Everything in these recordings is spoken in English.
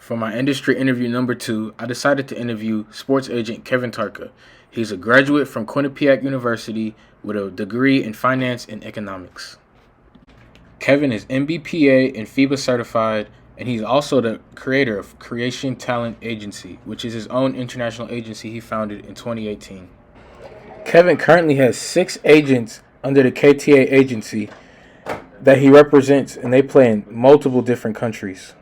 For my industry interview number 2, I decided to interview sports agent Kevin Tarka. He's a graduate from Quinnipiac University with a degree in finance and economics. Kevin is MBPA and FIBA certified, and he's also the creator of Creation Talent Agency, which is his own international agency he founded in 2018. Kevin currently has 6 agents under the KTA agency that he represents, and they play in multiple different countries.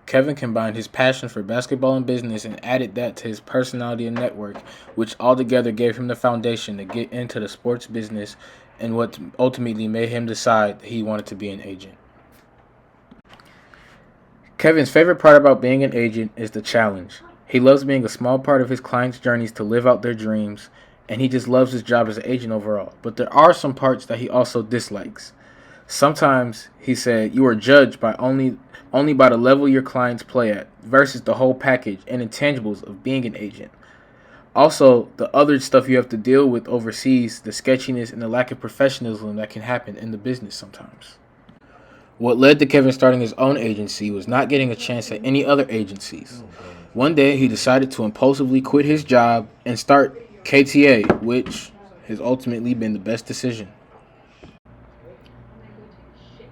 Kevin combined his passion for basketball and business and added that to his personality and network, which altogether gave him the foundation to get into the sports business and what ultimately made him decide that he wanted to be an agent. Kevin's favorite part about being an agent is the challenge. He loves being a small part of his clients' journeys to live out their dreams, and he just loves his job as an agent overall. But there are some parts that he also dislikes. Sometimes, he said, you are judged by only by the level your clients play at versus the whole package and intangibles of being an agent. Also, the other stuff you have to deal with overseas, the sketchiness and the lack of professionalism that can happen in the business sometimes. What led to Kevin starting his own agency was not getting a chance at any other agencies. One day, he decided to impulsively quit his job and start KTA, which has ultimately been the best decision.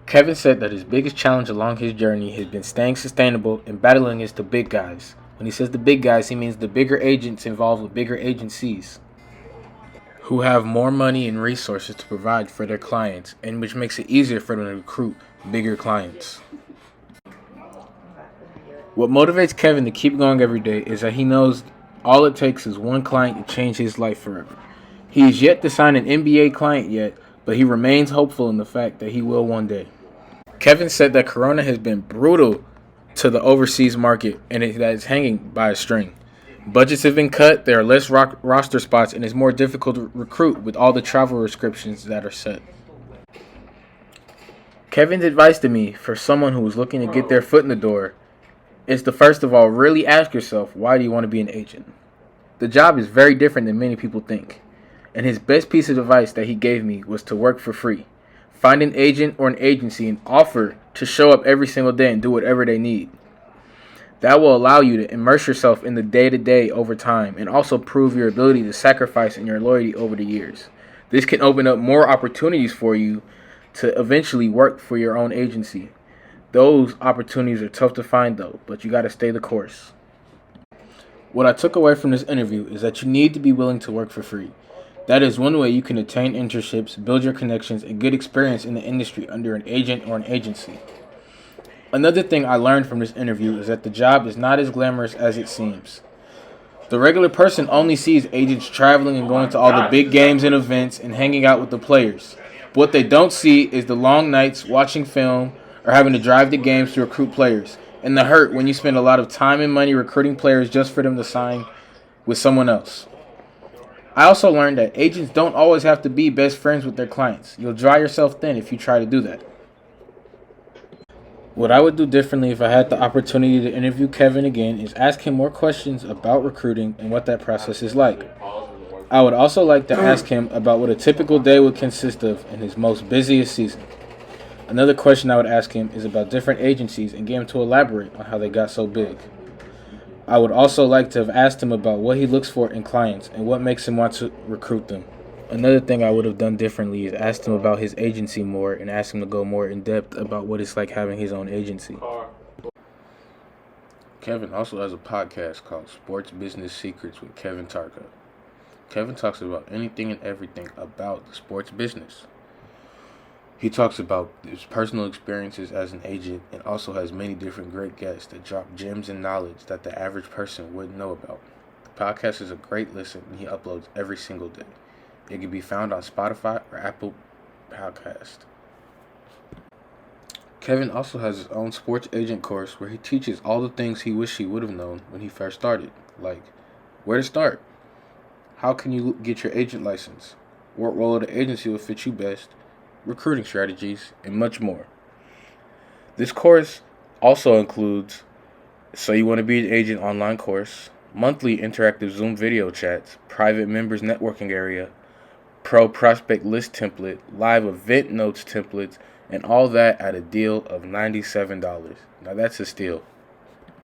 Kevin said that his biggest challenge along his journey has been staying sustainable and battling against the big guys. When he says the big guys, he means the bigger agents involved with bigger agencies who have more money and resources to provide for their clients, and which makes it easier for them to recruit bigger clients. What motivates Kevin to keep going every day is that he knows all it takes is one client to change his life forever. He is yet to sign an NBA client yet, but he remains hopeful in the fact that he will one day. Kevin said that Corona has been brutal to the overseas market and that it's hanging by a string. Budgets have been cut, there are less roster spots, and it's more difficult to recruit with all the travel restrictions that are set. Kevin's advice to me for someone who is looking to get their foot in the door is to first of all really ask yourself, why do you want to be an agent? The job is very different than many people think, and his best piece of advice that he gave me was to work for free. Find an agent or an agency and offer to show up every single day and do whatever they need. That will allow you to immerse yourself in the day-to-day over time and also prove your ability to sacrifice and your loyalty over the years. This can open up more opportunities for you to eventually work for your own agency. Those opportunities are tough to find though, but you got to stay the course. What I took away from this interview is that you need to be willing to work for free. That is one way you can attain internships, build your connections, and get experience in the industry under an agent or an agency. Another thing I learned from this interview is that the job is not as glamorous as it seems. The regular person only sees agents traveling and going to all the big games and events and hanging out with the players. But what they don't see is the long nights watching film or having to drive to games to recruit players, and the hurt when you spend a lot of time and money recruiting players just for them to sign with someone else. I also learned that agents don't always have to be best friends with their clients. You'll dry yourself thin if you try to do that. What I would do differently if I had the opportunity to interview Kevin again is ask him more questions about recruiting and what that process is like. I would also like to ask him about what a typical day would consist of in his most busiest season. Another question I would ask him is about different agencies and get him to elaborate on how they got so big. I would also like to have asked him about what he looks for in clients and what makes him want to recruit them. Another thing I would have done differently is asked him about his agency more and asked him to go more in depth about what it's like having his own agency. Kevin also has a podcast called Sports Business Secrets with Kevin Tarka. Kevin talks about anything and everything about the sports business. He talks about his personal experiences as an agent and also has many different great guests that drop gems and knowledge that the average person wouldn't know about. The podcast is a great listen and he uploads every single day. It can be found on Spotify or Apple Podcast. Kevin also has his own sports agent course where he teaches all the things he wished he would have known when he first started, like where to start, how can you get your agent license, what role of the agency will fit you best, recruiting strategies, and much more. This course also includes So You Want to Be an Agent online course, monthly interactive Zoom video chats, private members networking area, pro prospect list template, live event notes templates, and all that at a deal of $97. Now that's a steal.